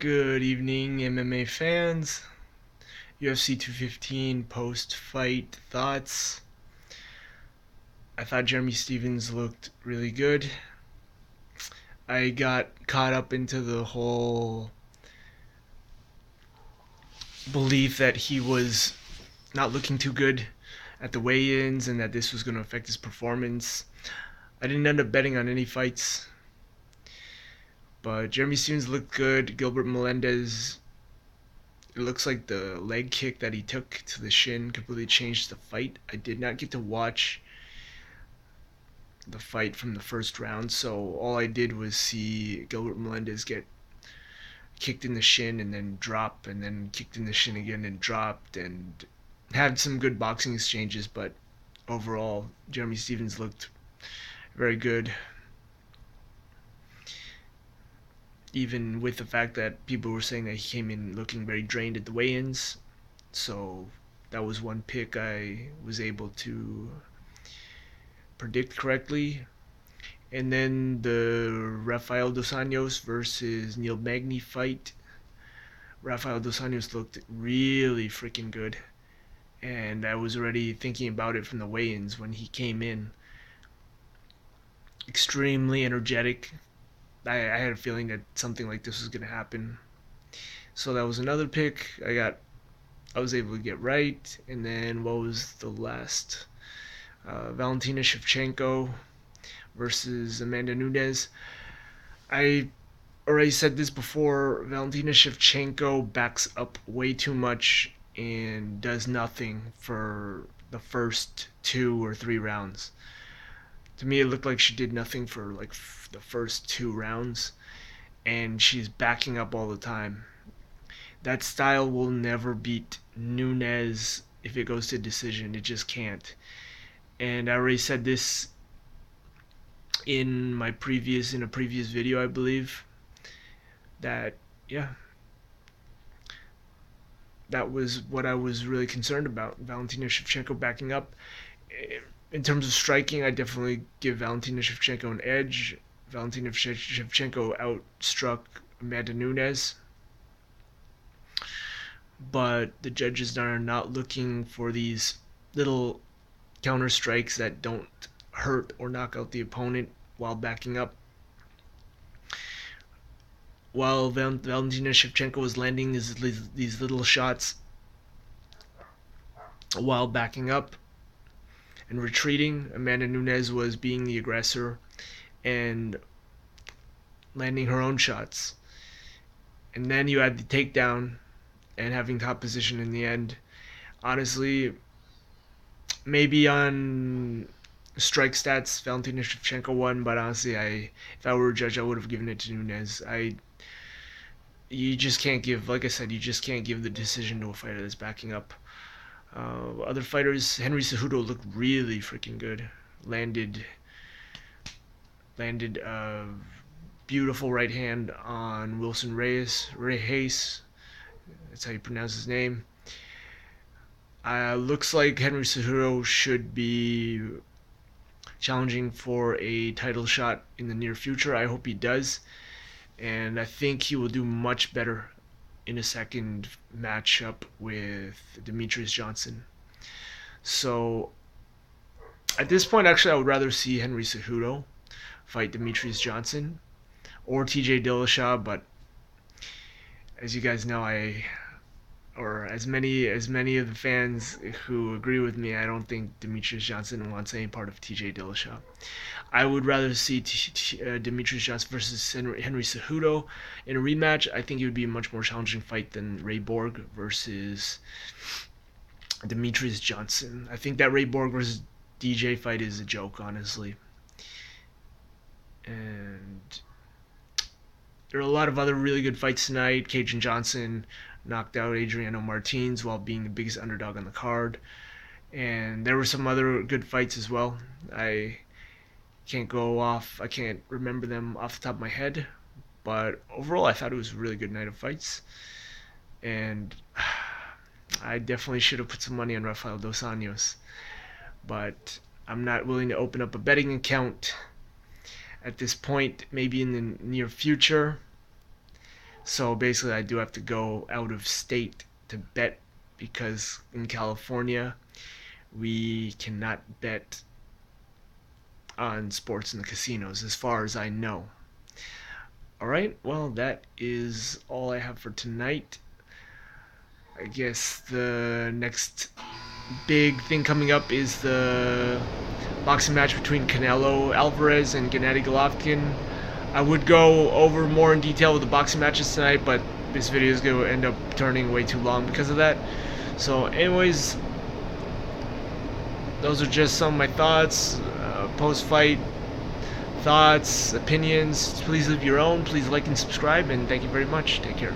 Good evening, MMA fans. UFC 215 post-fight thoughts. I thought Jeremy Stephens looked really good. I got caught up into the whole belief that he was not looking too good at the weigh-ins and that this was going to affect his performance. I didn't end up betting on any fights, but Jeremy Stephens looked good. Gilbert Melendez, it looks like the leg kick that he took to the shin completely changed the fight. I did not get to watch the fight from the first round, so all I did was see Gilbert Melendez get kicked in the shin and then drop, and then kicked in the shin again and dropped, and had some good boxing exchanges, but overall, Jeremy Stephens looked very good, even with the fact that people were saying that he came in looking very drained at the weigh-ins. So that was one pick I was able to predict correctly. And then the Rafael Dos Anjos versus Neil Magny fight. Rafael Dos Anjos looked really freaking good, and I was already thinking about it from the weigh-ins when he came in. Extremely energetic. I had a feeling that something like this was going to happen. So that was another pick I was able to get right. And then what was the last? Valentina Shevchenko versus Amanda Nunes. I already said this before. Valentina Shevchenko backs up way too much and does nothing for the first 2 or 3 rounds. To me, it looked like she did nothing for like the first 2 rounds, and she's backing up all the time. That style will never beat Nunes if it goes to decision. It just can't. And I already said this in a previous video, I believe, that that was what I was really concerned about. Valentina Shevchenko backing up. In terms of striking, I definitely give Valentina Shevchenko an edge. Valentina Shevchenko outstruck Amanda Nunes, but the judges are not looking for these little counter strikes that don't hurt or knock out the opponent while backing up. While Valentina Shevchenko was landing these little shots while backing up and retreating, Amanda Nunes was being the aggressor and landing her own shots. And then you had the takedown and having top position in the end. Honestly, maybe on strike stats, Valentina Shevchenko won, but honestly, if I were a judge, I would have given it to Nunes. You just can't give, like I said, you just can't give the decision to a fighter that's backing up. Other fighters, Henry Cejudo looked really freaking good. Landed a beautiful right hand on Wilson Reyes. That's how you pronounce his name. Looks like Henry Cejudo should be challenging for a title shot in the near future. I hope he does, and I think he will do much better in a second matchup with Demetrius Johnson. So at this point, actually, I would rather see Henry Cejudo fight Demetrius Johnson or TJ Dillashaw, but as you guys know, as many of the fans who agree with me, I don't think Demetrius Johnson wants any part of TJ Dillashaw. I would rather see Demetrius Johnson versus Henry Cejudo in a rematch. I think it would be a much more challenging fight than Ray Borg versus Demetrius Johnson. I think that Ray Borg versus DJ fight is a joke, honestly. And there are a lot of other really good fights tonight. Cajun Johnson knocked out Adriano Martins while being the biggest underdog on the card. And there were some other good fights as well. I can't remember them off the top of my head. But overall, I thought it was a really good night of fights. And I definitely should have put some money on Rafael Dos Anjos. But I'm not willing to open up a betting account at this point, maybe in the near future. So basically I do have to go out of state to bet, because in California we cannot bet on sports in the casinos as far as I know. Alright, well, that is all I have for tonight. I guess the next big thing coming up is the boxing match between Canelo Alvarez and Gennady Golovkin. I would go over more in detail with the boxing matches tonight, but this video is going to end up turning way too long because of that. So anyways, those are just some of my thoughts, post-fight thoughts, opinions. Please leave your own. Please like and subscribe, and thank you very much. Take care.